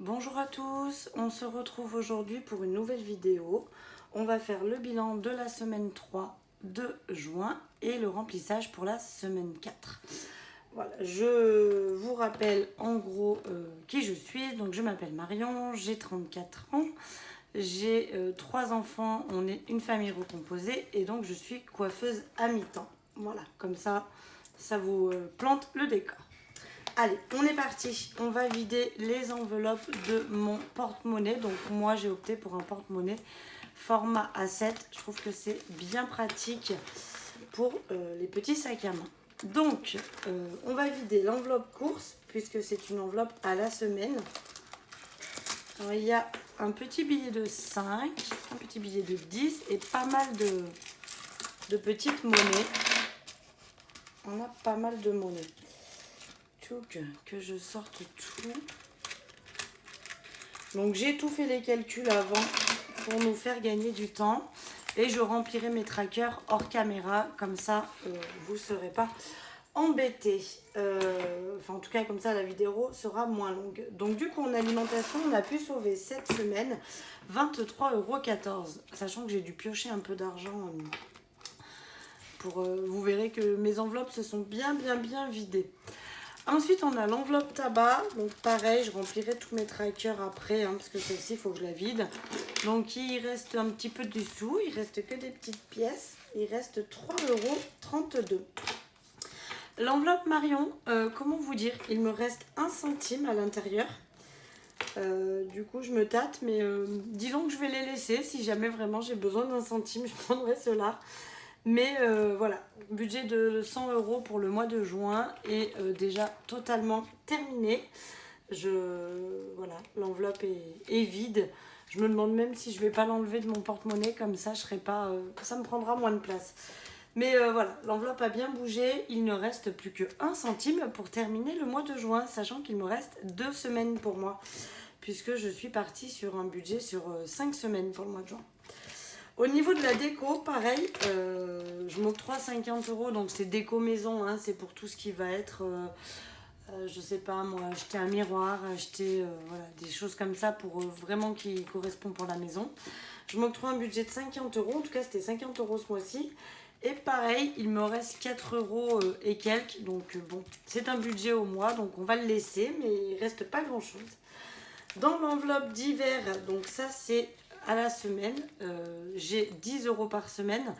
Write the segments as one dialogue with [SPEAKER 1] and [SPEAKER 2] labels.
[SPEAKER 1] Bonjour à tous, on se retrouve aujourd'hui pour une nouvelle vidéo. On va faire le bilan de la semaine 3 de juin et le remplissage pour la semaine 4. Voilà, je vous rappelle en gros qui je suis. Donc je m'appelle Marion, j'ai 34 ans, j'ai 3 enfants, on est une famille recomposée et donc je suis coiffeuse à mi-temps. Voilà, comme ça vous plante le décor. Allez, on est parti. On va vider les enveloppes de mon porte-monnaie. Donc moi, j'ai opté pour un porte-monnaie format A7. Je trouve que c'est bien pratique pour les petits sacs à main. Donc, on va vider l'enveloppe course, puisque c'est une enveloppe à la semaine. Alors, il y a un petit billet de 5, un petit billet de 10 et pas mal de petites monnaies. On a pas mal de monnaies. Que je sorte tout. Donc j'ai tout fait les calculs avant pour nous faire gagner du temps et je remplirai mes trackers hors caméra, comme ça vous ne serez pas embêtés. Enfin en tout cas comme ça la vidéo sera moins longue. Donc du coup en alimentation on a pu sauver cette semaine 23,14 €, sachant que j'ai dû piocher un peu d'argent pour vous verrez que mes enveloppes se sont bien vidées. Ensuite, on a l'enveloppe tabac. Donc, pareil, je remplirai tous mes trackers après, parce que celle-ci, il faut que je la vide. Donc, il reste un petit peu de sous. Il reste que des petites pièces. Il reste 3,32 €. L'enveloppe Marion, comment vous dire? Il me reste 1 centime à l'intérieur. Du coup, je me tâte, mais disons que je vais les laisser. Si jamais vraiment j'ai besoin d'1 centime, je prendrai cela. Mais voilà, budget de 100 € pour le mois de juin est déjà totalement terminé. Voilà, l'enveloppe est vide. Je me demande même si je ne vais pas l'enlever de mon porte-monnaie, comme ça, ça me prendra moins de place. Mais voilà, l'enveloppe a bien bougé. Il ne reste plus que 1 centime pour terminer le mois de juin, sachant qu'il me reste 2 semaines pour moi, puisque je suis partie sur un budget sur 5 semaines pour le mois de juin. Au niveau de la déco, pareil, je m'octroie 50 €, donc c'est déco maison, c'est pour tout ce qui va être, je sais pas moi, acheter un miroir, acheter voilà, des choses comme ça pour vraiment qui correspond pour la maison. Je m'octroie un budget de 50 €, en tout cas c'était 50 € ce mois-ci. Et pareil, il me reste 4 € et quelques, donc bon, c'est un budget au mois, donc on va le laisser, mais il reste pas grand-chose. Dans l'enveloppe d'hiver, donc ça c'est à la semaine, j'ai 10 € par semaine.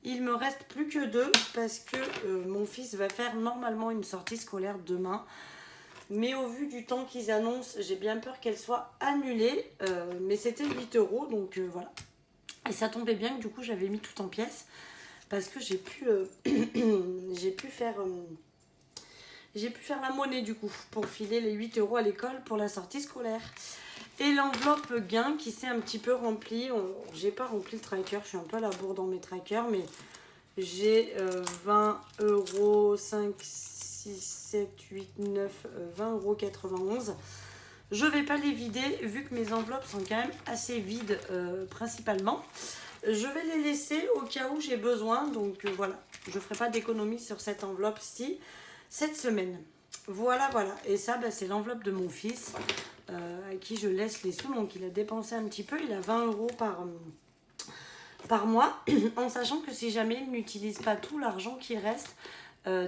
[SPEAKER 1] Il me reste plus que 2 parce que mon fils va faire normalement une sortie scolaire demain. Mais au vu du temps qu'ils annoncent, j'ai bien peur qu'elle soit annulée. Mais c'était 8 €, donc voilà. Et ça tombait bien que du coup j'avais mis tout en pièces parce que j'ai pu faire la monnaie du coup pour filer les 8 € à l'école pour la sortie scolaire. Et l'enveloppe gain qui s'est un petit peu remplie. J'ai pas rempli le tracker, je suis un peu à la bourre dans mes trackers, mais j'ai 20 €, 5, 6, 7, 8, 9, 20,91 €. Je vais pas les vider vu que mes enveloppes sont quand même assez vides principalement. Je vais les laisser au cas où j'ai besoin, donc voilà, je ferai pas d'économie sur cette enveloppe-ci cette semaine. Voilà. Et ça, c'est l'enveloppe de mon fils à qui je laisse les sous. Donc, il a dépensé un petit peu. Il a 20 € par mois. En sachant que si jamais il n'utilise pas tout, l'argent qui reste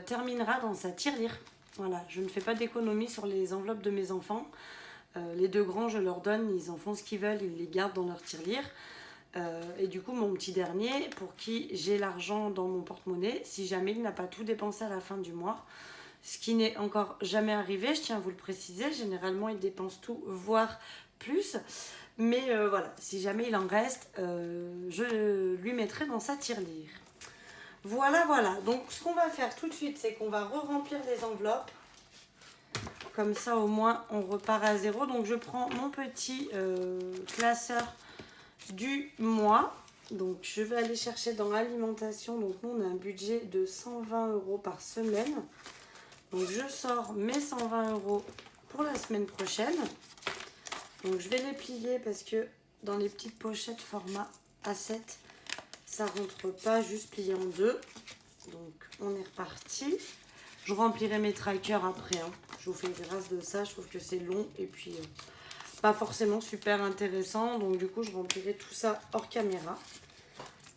[SPEAKER 1] terminera dans sa tirelire. Voilà, je ne fais pas d'économie sur les enveloppes de mes enfants. Les 2 grands, je leur donne. Ils en font ce qu'ils veulent. Ils les gardent dans leur tirelire. Et du coup, mon petit dernier, pour qui j'ai l'argent dans mon porte-monnaie, si jamais il n'a pas tout dépensé à la fin du mois, ce qui n'est encore jamais arrivé, je tiens à vous le préciser, généralement il dépense tout, voire plus, mais voilà, si jamais il en reste, je lui mettrai dans sa tirelire. Voilà, donc ce qu'on va faire tout de suite, c'est qu'on va re-remplir les enveloppes, comme ça au moins on repart à zéro. Donc je prends mon petit classeur du mois. Donc je vais aller chercher dans l'alimentation. Donc nous on a un budget de 120 € par semaine. Donc je sors mes 120 € pour la semaine prochaine. Donc je vais les plier parce que dans les petites pochettes format A7, ça rentre pas juste plié en deux. Donc on est reparti. Je remplirai mes trackers après. Je vous fais grâce de ça. Je trouve que c'est long. Et puis pas forcément super intéressant. Donc du coup, je remplirai tout ça hors caméra.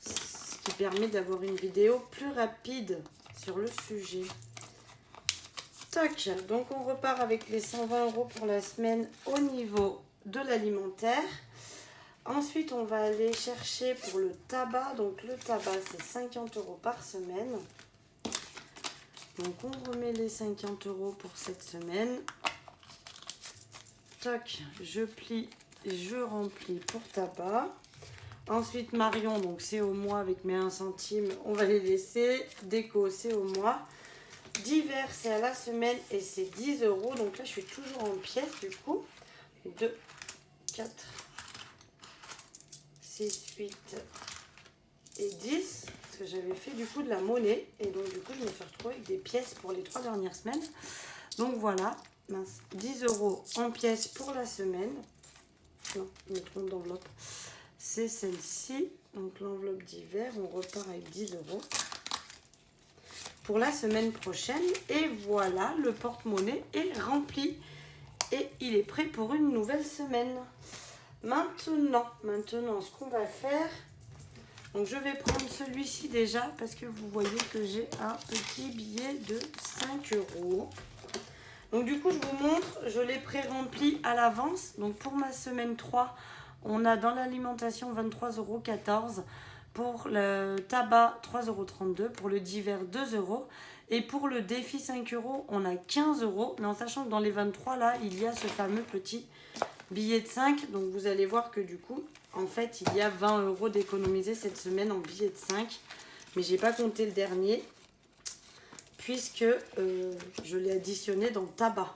[SPEAKER 1] Ce qui permet d'avoir une vidéo plus rapide sur le sujet. Toc, donc on repart avec les 120 € pour la semaine au niveau de l'alimentaire. Ensuite, on va aller chercher pour le tabac. Donc le tabac, c'est 50 € par semaine. Donc on remet les 50 € pour cette semaine. Toc, je plie, je remplis pour tabac. Ensuite Marion, donc c'est au mois avec mes 1 centime, on va les laisser. Déco, c'est au mois. Divers, c'est à la semaine et c'est 10 €. Donc là, je suis toujours en pièces du coup. 2, 4, 6, 8 et 10. Parce que j'avais fait du coup de la monnaie. Et donc du coup, je me suis retrouvée avec des pièces pour les 3 dernières semaines. Donc voilà, mince, 10 € en pièces pour la semaine. Non, je me trompe d'enveloppe. C'est celle-ci. Donc l'enveloppe d'hiver, on repart avec 10 € pour la semaine prochaine. Et voilà, le porte-monnaie est rempli. Et il est prêt pour une nouvelle semaine. Maintenant, ce qu'on va faire... Donc je vais prendre celui-ci déjà parce que vous voyez que j'ai un petit billet de 5 €. Donc du coup, je vous montre, je l'ai pré-rempli à l'avance. Donc pour ma semaine 3, on a dans l'alimentation 23,14 €. Pour le tabac, 3,32 €. Pour le divers, 2 €. Et pour le défi 5 €, on a 15 €. Mais en sachant que dans les 23, là, il y a ce fameux petit billet de 5. Donc vous allez voir que du coup, en fait, il y a 20 € d'économiser cette semaine en billet de 5. Mais j'ai pas compté le dernier, puisque je l'ai additionné dans tabac.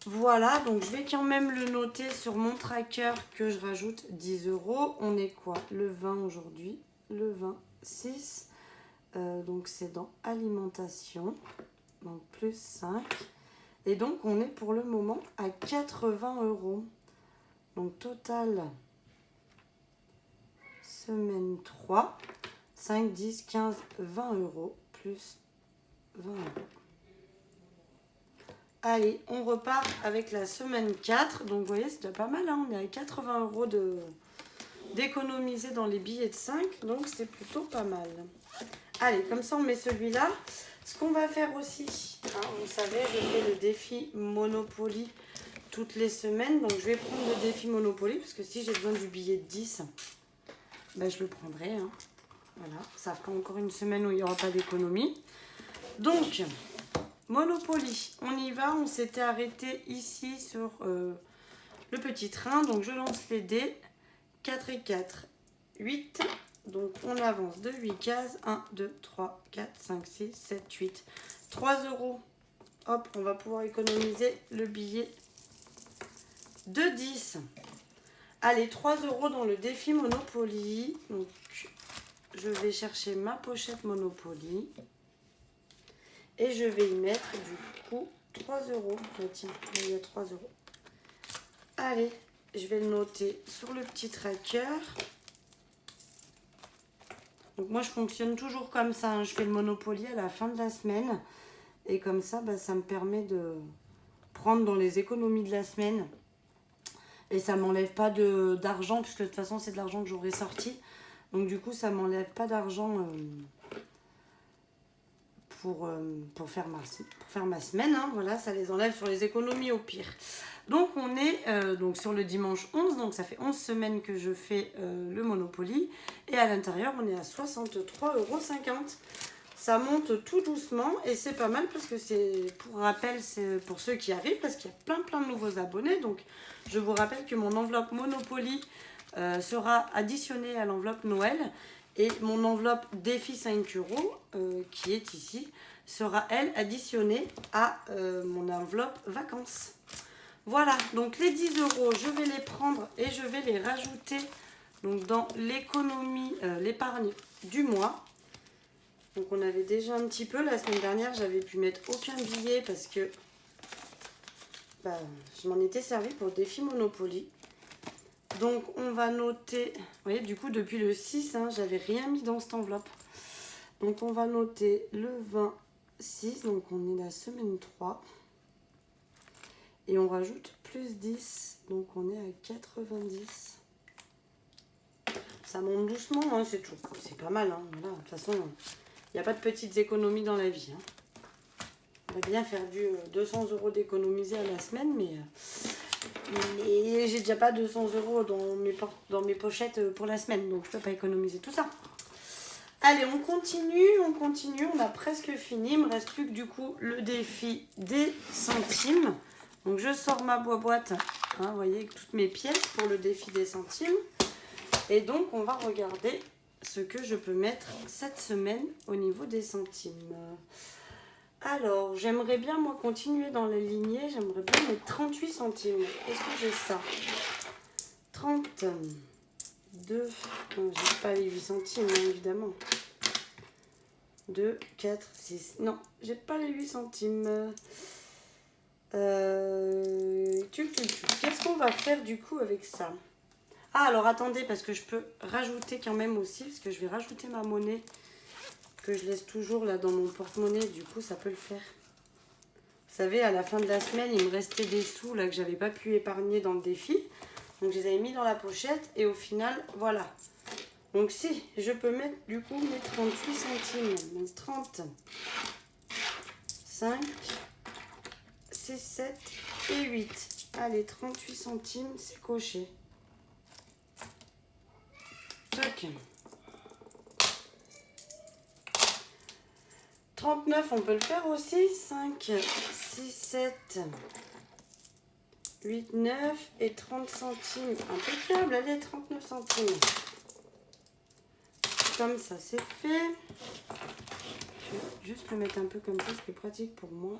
[SPEAKER 1] Voilà, donc je vais quand même le noter sur mon tracker que je rajoute 10 €. On est quoi? Le 20 aujourd'hui, le 26. Donc c'est dans alimentation, donc plus 5. Et donc on est pour le moment à 80 €. Donc total, semaine 3, 5, 10, 15, 20 € plus 20 €. Allez, on repart avec la semaine 4. Donc, vous voyez, c'est déjà pas mal. Hein, on est à 80 € d'économiser dans les billets de 5. Donc, c'est plutôt pas mal. Allez, comme ça, on met celui-là. Ce qu'on va faire aussi, hein, vous savez, je fais le défi Monopoly toutes les semaines. Donc, je vais prendre le défi Monopoly parce que si j'ai besoin du billet de 10, ben, je le prendrai. Hein. Voilà, ça fera encore une semaine où il n'y aura pas d'économie. Donc... Monopoly, on y va, on s'était arrêté ici sur le petit train, donc je lance les dés, 4 et 4, 8, donc on avance de 8 cases, 1, 2, 3, 4, 5, 6, 7, 8, 3 €, hop, on va pouvoir économiser le billet de 10. Allez, 3 € dans le défi Monopoly, donc je vais chercher ma pochette Monopoly. Et je vais y mettre du coup 3 €. Oh, tiens, il y a 3 €. Allez, je vais le noter sur le petit tracker. Donc moi je fonctionne toujours comme ça. Hein. Je fais le Monopoly à la fin de la semaine. Et comme ça, bah, ça me permet de prendre dans les économies de la semaine. Et ça ne m'enlève pas d'argent, puisque de toute façon c'est de l'argent que j'aurais sorti. Donc du coup ça ne m'enlève pas d'argent... pour faire ma semaine, hein, voilà, ça les enlève sur les économies au pire. Donc on est donc sur le dimanche 11, donc ça fait 11 semaines que je fais le Monopoly, et à l'intérieur on est à 63,50 €. Ça monte tout doucement et c'est pas mal parce que c'est, pour rappel, c'est pour ceux qui arrivent, parce qu'il y a plein de nouveaux abonnés. Donc je vous rappelle que mon enveloppe Monopoly sera additionnée à l'enveloppe Noël. Et mon enveloppe défi 5 €, qui est ici, sera elle additionnée à mon enveloppe vacances. Voilà, donc les 10 €, je vais les prendre et je vais les rajouter donc, dans l'économie, l'épargne du mois. Donc on avait déjà un petit peu, la semaine dernière, j'avais pu mettre aucun billet parce que bah, je m'en étais servi pour le défi Monopoly. Donc on va noter, vous voyez, du coup depuis le 6, hein, j'avais rien mis dans cette enveloppe. Donc on va noter le 26, donc on est la semaine 3. Et on rajoute plus 10, donc on est à 90. Ça monte doucement, hein, c'est tout. C'est pas mal, hein. Voilà, de toute façon, il n'y a pas de petites économies dans la vie. Hein. On va bien faire du 200 € d'économiser à la semaine, mais j'ai déjà pas 200 € dans mes pochettes pour la semaine, donc je peux pas économiser tout ça. Allez, on continue, on a presque fini. Il me reste plus que du coup le défi des centimes. Donc je sors ma boîte, hein, vous voyez, avec toutes mes pièces pour le défi des centimes. Et donc on va regarder ce que je peux mettre cette semaine au niveau des centimes. Alors, j'aimerais bien moi continuer dans la lignée, j'aimerais bien mettre 38 centimes. Est-ce que j'ai ça? 32, non, j'ai pas les 8 centimes, hein, évidemment. 2, 4, 6, non, j'ai pas les 8 centimes. Qu'est-ce qu'on va faire du coup avec ça? Ah, alors attendez, parce que je peux rajouter quand même aussi, parce que je vais rajouter ma monnaie que je laisse toujours là dans mon porte-monnaie, du coup ça peut le faire. Vous savez, à la fin de la semaine, il me restait des sous là que j'avais pas pu épargner dans le défi. Donc je les avais mis dans la pochette et au final, voilà. Donc si, je peux mettre du coup mes 38 centimes. Donc 30, 5, 6, 7 et 8. Allez, 38 centimes, c'est coché. Toc. 39, on peut le faire aussi. 5, 6, 7, 8, 9 et 30 centimes. Impeccable, allez, 39 centimes. Comme ça, c'est fait. Je vais juste le mettre un peu comme ça, c'est plus pratique pour moi.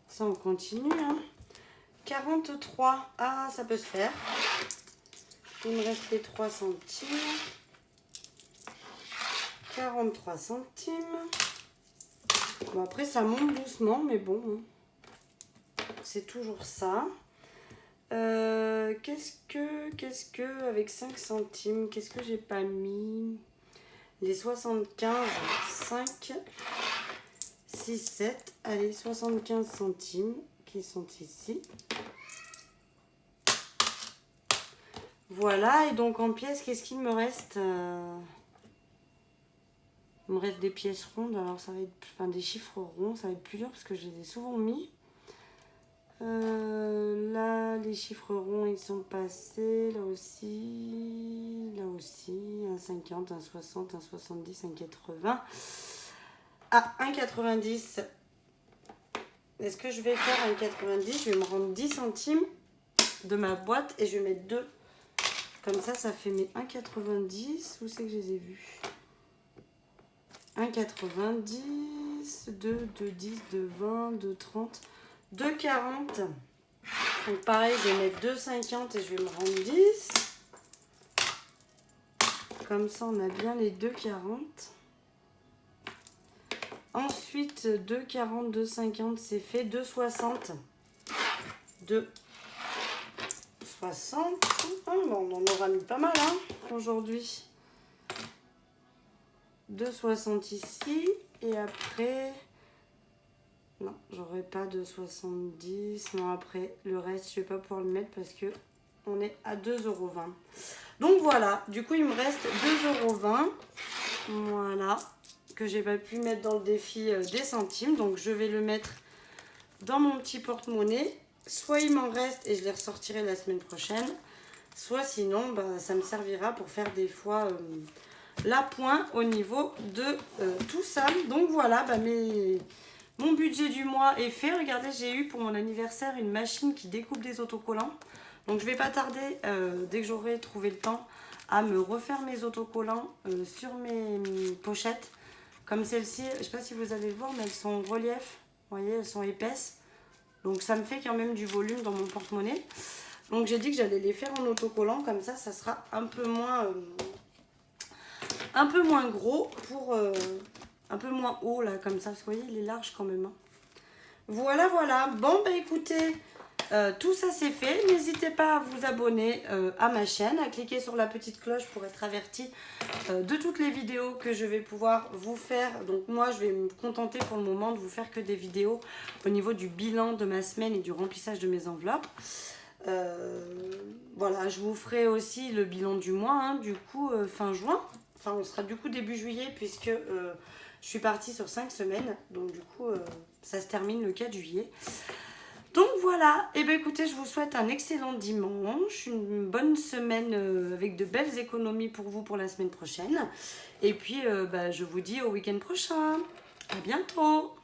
[SPEAKER 1] Ça, on continue. Hein. 43. Ah, ça peut se faire. Il me reste les 3 centimes. 43 centimes. Bon, après, ça monte doucement, mais bon. C'est toujours ça. Qu'est-ce que, avec 5 centimes, qu'est-ce que j'ai pas mis? Les 75, 5, 6, 7. Allez, 75 centimes qui sont ici. Voilà, et donc en pièces, qu'est-ce qu'il me reste? Il me reste des pièces rondes, alors ça va être, enfin des chiffres ronds, ça va être plus dur parce que je les ai souvent mis. Là, les chiffres ronds, ils sont passés, là aussi, un 50, un 60, un 70, un 80. Ah, un 90. Est-ce que je vais faire un 90? Je vais me rendre 10 centimes de ma boîte et je vais mettre 2. Comme ça, ça fait mes 1,90. Où c'est que je les ai vus? 1,90, 2, 2,10, 2,20, 2,30, 2,40. Donc pareil, je vais mettre 2,50 et je vais me rendre 10. Comme ça, on a bien les 2,40. Ensuite, 2,40, 2,50, c'est fait. 2,60. 2,60. Bon, on en aura mis pas mal hein, aujourd'hui. 2,60 ici. Et après... Non, j'aurai pas de 70. Non, après, le reste, je vais pas pouvoir le mettre parce que on est à 2,20 €. Donc voilà, du coup, il me reste 2,20 €. Voilà, que j'ai pas pu mettre dans le défi des centimes. Donc je vais le mettre dans mon petit porte-monnaie. Soit il m'en reste et je les ressortirai la semaine prochaine. Soit sinon, bah, ça me servira pour faire des fois l'appoint au niveau de tout ça. Donc voilà, bah, mon budget du mois est fait. Regardez, j'ai eu pour mon anniversaire une machine qui découpe des autocollants. Donc je vais pas tarder, dès que j'aurai trouvé le temps, à me refaire mes autocollants sur mes pochettes. Comme celle-ci, je ne sais pas si vous allez le voir, mais elles sont en relief. Vous voyez, elles sont épaisses. Donc ça me fait quand même du volume dans mon porte-monnaie. Donc j'ai dit que j'allais les faire en autocollant. Comme ça, ça sera un peu moins gros pour... un peu moins haut là, comme ça. Parce que vous voyez, il est large quand même. Hein. Voilà, voilà. Bon, bah écoutez, Tout ça c'est fait. N'hésitez pas à vous abonner à ma chaîne, à cliquer sur la petite cloche pour être averti de toutes les vidéos que je vais pouvoir vous faire. Donc moi je vais me contenter pour le moment de vous faire que des vidéos au niveau du bilan de ma semaine et du remplissage de mes enveloppes. Voilà, je vous ferai aussi le bilan du mois, hein, du coup fin juin. Enfin on sera du coup début juillet puisque je suis partie sur 5 semaines. Donc du coup ça se termine le 4 juillet. Donc voilà, et bien écoutez, je vous souhaite un excellent dimanche, une bonne semaine avec de belles économies pour vous pour la semaine prochaine. Et puis je vous dis au week-end prochain. À bientôt.